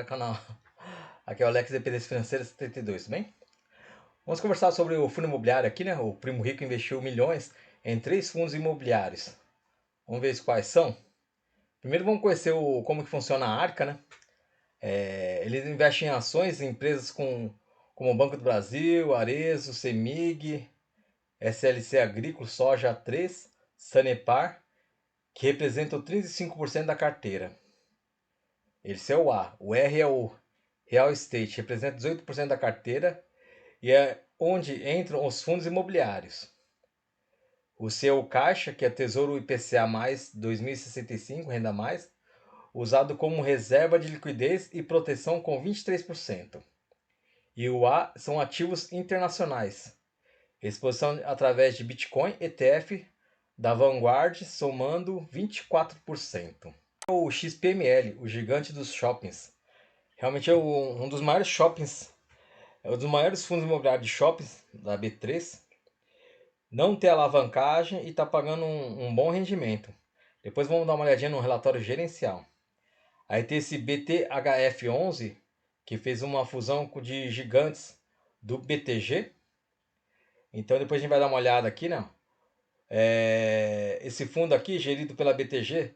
galera do canal. Aqui é o Alex, Dependência Financeira 72, tudo bem? Vamos conversar sobre o fundo imobiliário aqui, né? O Primo Rico investiu milhões em 3 fundos imobiliários. Vamos ver quais são? Primeiro vamos conhecer como que funciona a Arca, né? Eles investem em ações em empresas como o Banco do Brasil, Arezzo, CEMIG, SLC Agrícola, Soja 3, Sanepar, que representam 35% da carteira. Esse é o A. O R é o Real Estate, representa 18% da carteira e é onde entram os fundos imobiliários. O C é o Caixa, que é Tesouro IPCA+, 2065, renda mais, usado como reserva de liquidez e proteção com 23%. E o A são ativos internacionais, exposição através de Bitcoin, ETF, da Vanguard, somando 24%. O XPML, o gigante dos shoppings. Realmente é um dos maiores shoppings, é um dos maiores fundos imobiliários de shoppings da B3. Não tem alavancagem e está pagando um bom rendimento. Depois vamos dar uma olhadinha no relatório gerencial. Aí tem esse BTHF11, que fez uma fusão de gigantes do BTG. Então depois a gente vai dar uma olhada aqui, né? Esse fundo aqui, gerido pela BTG,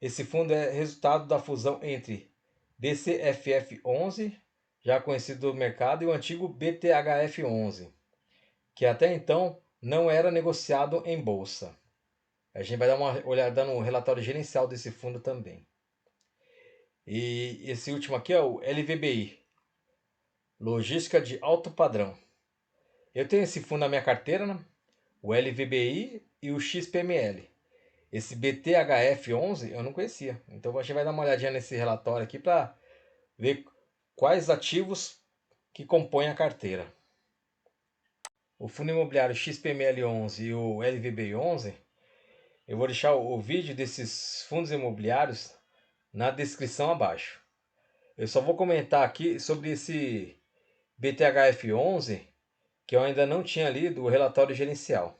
esse fundo é resultado da fusão entre BCFF11, já conhecido do mercado, e o antigo BTHF11, que até então não era negociado em bolsa. A gente vai dar uma olhada no relatório gerencial desse fundo também. E esse último aqui é o LVBI, Logística de Alto Padrão. Eu tenho esse fundo na minha carteira, né? O LVBI e o XPML. Esse BTHF11 eu não conhecia. Então a gente vai dar uma olhadinha nesse relatório aqui para ver quais ativos que compõem a carteira. O fundo imobiliário XPML11 e o LVBI11, eu vou deixar o vídeo desses fundos imobiliários na descrição abaixo. Eu só vou comentar aqui sobre esse BTHF11, que eu ainda não tinha lido o relatório gerencial.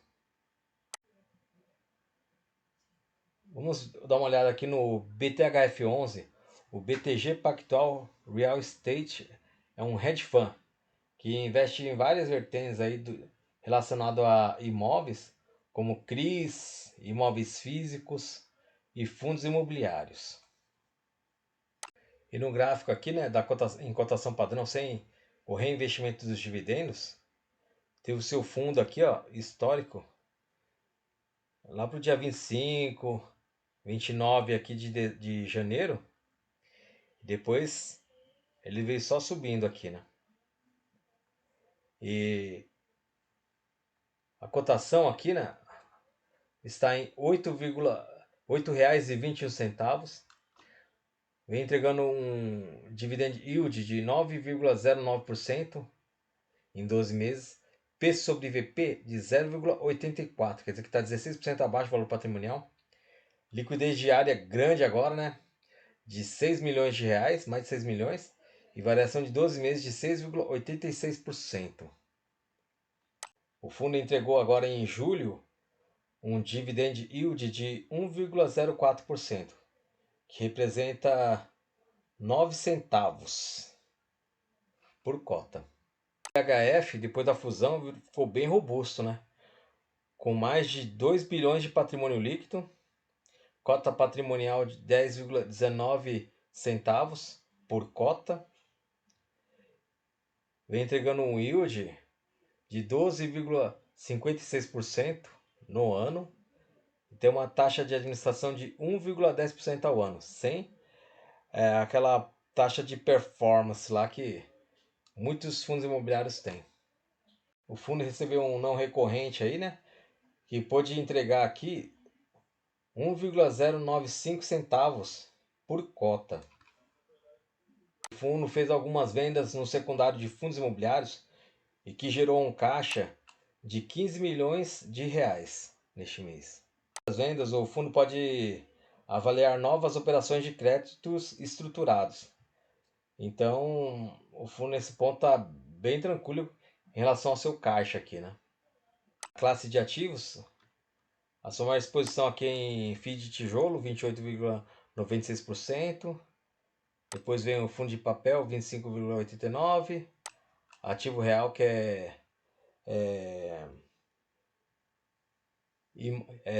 Vamos dar uma olhada aqui no BTHF11. O BTG Pactual Real Estate é um hedge fund que investe em várias vertentes aí relacionado a imóveis, como CRIs, imóveis físicos e fundos imobiliários. E no gráfico aqui, né, em cotação padrão, sem o reinvestimento dos dividendos, tem o seu fundo aqui, ó, histórico, lá para o dia 25, 29 aqui de janeiro. Depois ele veio só subindo aqui, né? E a cotação aqui, né, está em R$ 8,21. Vem entregando um dividend yield de 9,09% em 12 meses. P sobre VP de 0,84, quer dizer que está 16% abaixo do valor patrimonial. Liquidez diária grande agora, né? De 6 milhões de reais, mais de 6 milhões. E variação de 12 meses de 6,86%. O fundo entregou agora em julho um dividend yield de 1,04%, que representa 9 centavos por cota. O HF, depois da fusão, ficou bem robusto, né? Com mais de 2 bilhões de patrimônio líquido, cota patrimonial de 10,19 centavos por cota, vem entregando um yield de 12,56% no ano, e tem uma taxa de administração de 1,10% ao ano, sem aquela taxa de performance lá que muitos fundos imobiliários têm. O fundo recebeu um não recorrente aí, né? Que pôde entregar aqui 1,095 centavos por cota. O fundo fez algumas vendas no secundário de fundos imobiliários e que gerou um caixa de 15 milhões de reais neste mês. As vendas, o fundo pode avaliar novas operações de créditos estruturados. Então, o fundo nesse ponto está bem tranquilo em relação ao seu caixa aqui, né? Classe de ativos, a sua maior exposição aqui em FII de tijolo, 28,96%. Depois vem o fundo de papel, 25,89. Ativo real, que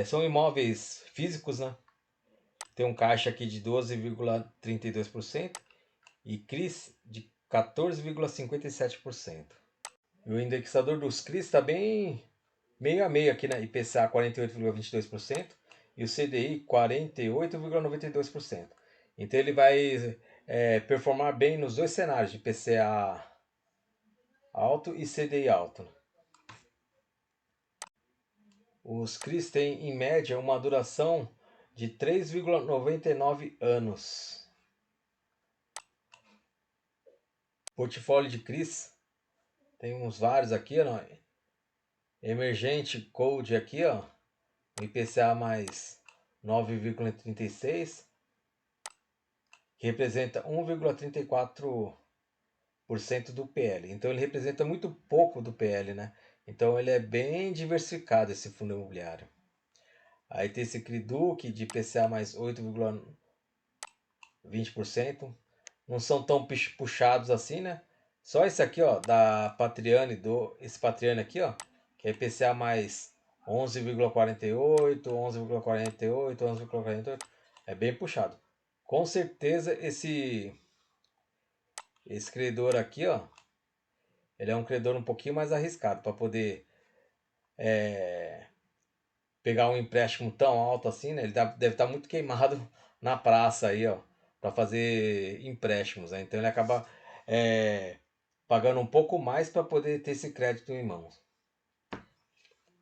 são imóveis físicos, né? Tem um caixa aqui de 12,32% e CRIs de 14,57%. E o indexador dos CRIs está bem meio a meio aqui, né? IPCA 48,22% e o CDI 48,92%. Então ele vai performar bem nos dois cenários, de IPCA alto e CDI alto. Os CRIs têm em média uma duração de 3,99 anos. Portfólio de CRIs tem uns vários aqui, ó. Emergente Code aqui, ó. IPCA mais 9,36, que representa 1,34% do PL. Então ele representa muito pouco do PL, né? Então ele é bem diversificado, esse fundo imobiliário. Aí tem esse CRIDUC de IPCA mais 8,20%. Não são tão puxados assim, né? Só esse aqui, ó, da Patriane, esse Patriane aqui, ó, que é IPCA mais 11,48, 11,48, 11,48, é bem puxado. Com certeza esse credor aqui, ó, ele é um credor um pouquinho mais arriscado para poder pegar um empréstimo tão alto assim, né? Ele deve estar muito queimado na praça aí, ó, para fazer empréstimos, né? Então ele acaba pagando um pouco mais para poder ter esse crédito em mãos.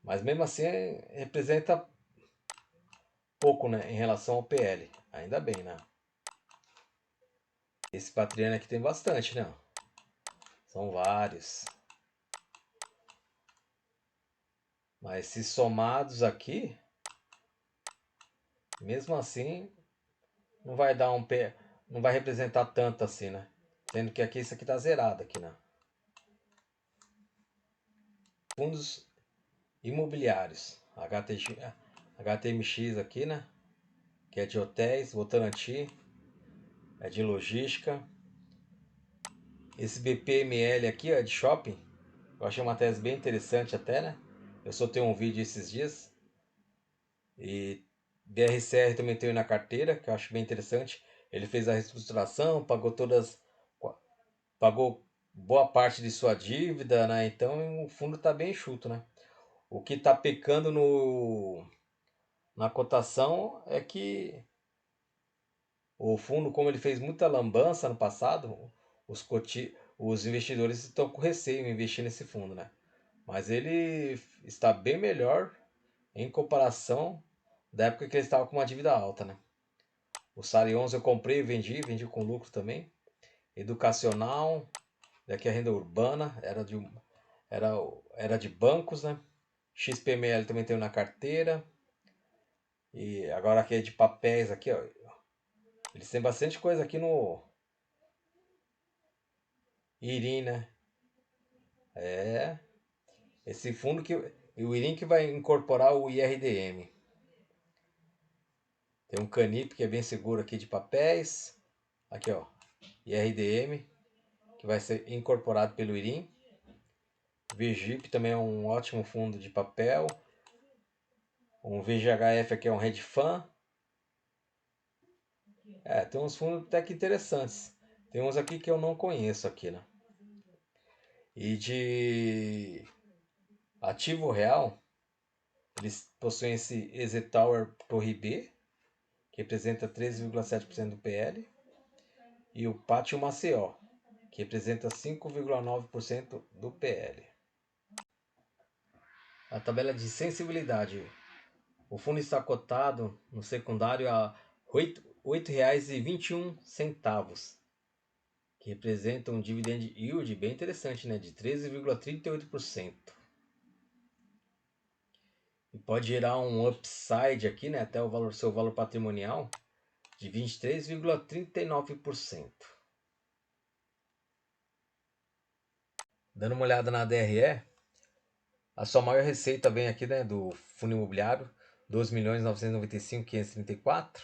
Mas mesmo assim representa pouco, né, em relação ao PL. Ainda bem, né? Esse Patriano aqui tem bastante, né? São vários. Mas se somados aqui, mesmo assim, não vai dar não vai representar tanto assim, né? Sendo que aqui isso aqui tá zerado aqui, né? Fundos imobiliários, HTMX aqui, né? Que é de hotéis, Votorantim, é de logística. Esse BPML aqui, ó, é de shopping. Eu achei uma tese bem interessante até, né? Eu soltei um vídeo esses dias. E BRCR também tenho na carteira, que eu acho bem interessante. Ele fez a reestruturação, pagou boa parte de sua dívida, né? Então o fundo está bem enxuto, né? O que está pecando na cotação é que o fundo, como ele fez muita lambança no passado, os investidores estão com receio em investir nesse fundo, né? Mas ele está bem melhor em comparação da época que ele estava com uma dívida alta, né? O Sari 11 eu comprei e vendi com lucro também. Educacional, daqui a renda urbana, era de bancos, né? XPML também tenho na carteira. E agora aqui é de papéis aqui, ó. Eles têm bastante coisa aqui no IRIM, né? É. Esse fundo que o IRIM que vai incorporar o IRDM. Tem um Canip que é bem seguro aqui de papéis. Aqui, ó. IRDM, que vai ser incorporado pelo IRIM. VGIP também é um ótimo fundo de papel. Um VGHF aqui é um hedge fund. Tem uns fundos até que interessantes. Tem uns aqui que eu não conheço aqui, né? E de ativo real, eles possuem esse EZ Tower Torre B, que representa 13,7% do PL, e o Pátio Maceió, que representa 5,9% do PL. A tabela de sensibilidade. O fundo está cotado no secundário a R$ 8,21, que representa um dividend yield bem interessante, né, de 13,38%. E pode gerar um upside aqui, né, até o seu valor patrimonial de 23,39%. Dando uma olhada na DRE, a sua maior receita vem aqui, né, do fundo imobiliário, 2.995.534.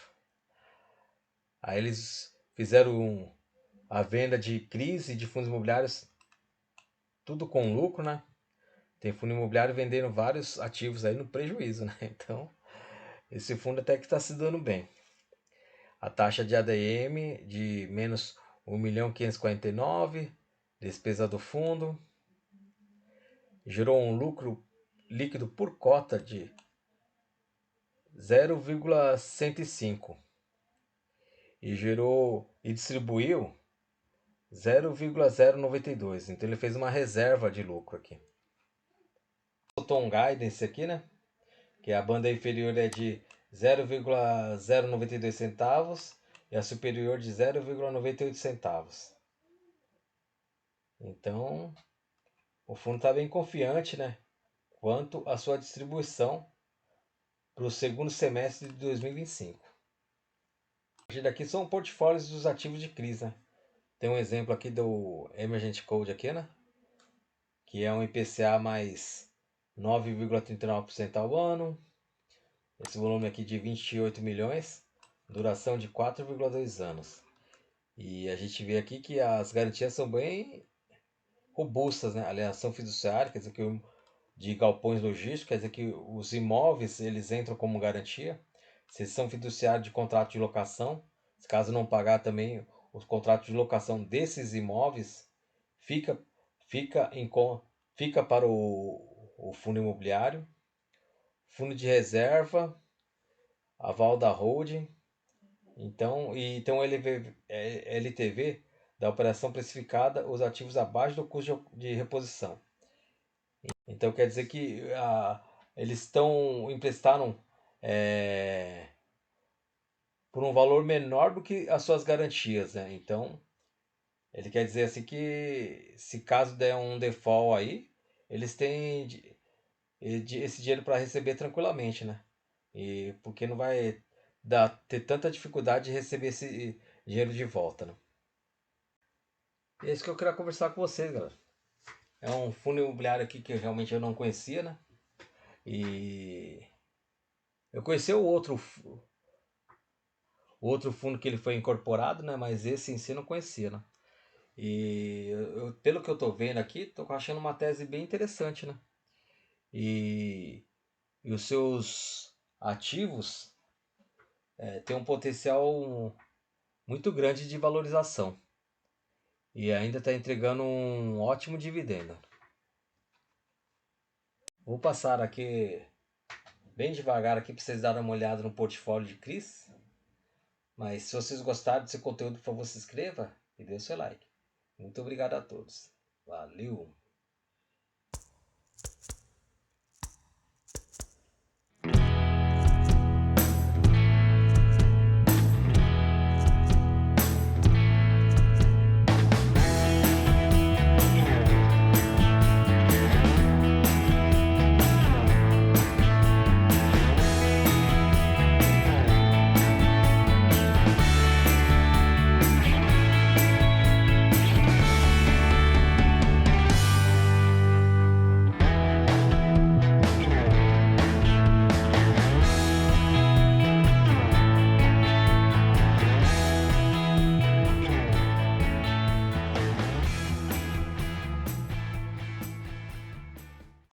Aí eles fizeram a venda de CRIs e de fundos imobiliários, tudo com lucro, né? Tem fundo imobiliário vendendo vários ativos aí no prejuízo, né? Então, esse fundo até que está se dando bem. A taxa de ADM de menos 1.549.000, despesa do fundo, gerou um lucro líquido por cota de 0,105 e gerou e distribuiu 0,092. Então ele fez uma reserva de lucro aqui. Botou um guidance aqui, né? Que a banda inferior é de 0,092 centavos e a superior de 0,98 centavos. Então, o fundo está bem confiante, né? Quanto à sua distribuição para o segundo semestre de 2025. A partir daqui são portfólios dos ativos de CRIs, né? Tem um exemplo aqui do Emergent Code aqui, né? Que é um IPCA mais 9,39% ao ano. Esse volume aqui de 28 milhões, duração de 4,2 anos. E a gente vê aqui que as garantias são bem robustas, né? A alienação fiduciária, quer dizer que de galpões logísticos, quer dizer que os imóveis eles entram como garantia. Cessão fiduciária de contrato de locação, caso não pagar também os contratos de locação desses imóveis, fica fica em fica para o fundo imobiliário, fundo de reserva, aval da holding. Então, e tem um LTV da operação precificada os ativos abaixo do custo de reposição. Então quer dizer que eles emprestaram por um valor menor do que as suas garantias, né? Então ele quer dizer assim que se caso der um default aí, eles têm esse dinheiro para receber tranquilamente, né? E porque não vai ter tanta dificuldade de receber esse dinheiro de volta, né? E é isso que eu queria conversar com vocês, galera. É um fundo imobiliário aqui que realmente eu não conhecia, né? E eu conheci o outro fundo que ele foi incorporado, né? Mas esse em si eu não conhecia, né? E pelo que eu tô vendo aqui, tô achando uma tese bem interessante, né? E, e os seus ativos têm um potencial muito grande de valorização. E ainda está entregando um ótimo dividendo. Vou passar aqui bem devagar aqui para vocês darem uma olhada no portfólio de CRIs. Mas se vocês gostaram desse conteúdo, por favor, se inscreva e dê o seu like. Muito obrigado a todos. Valeu!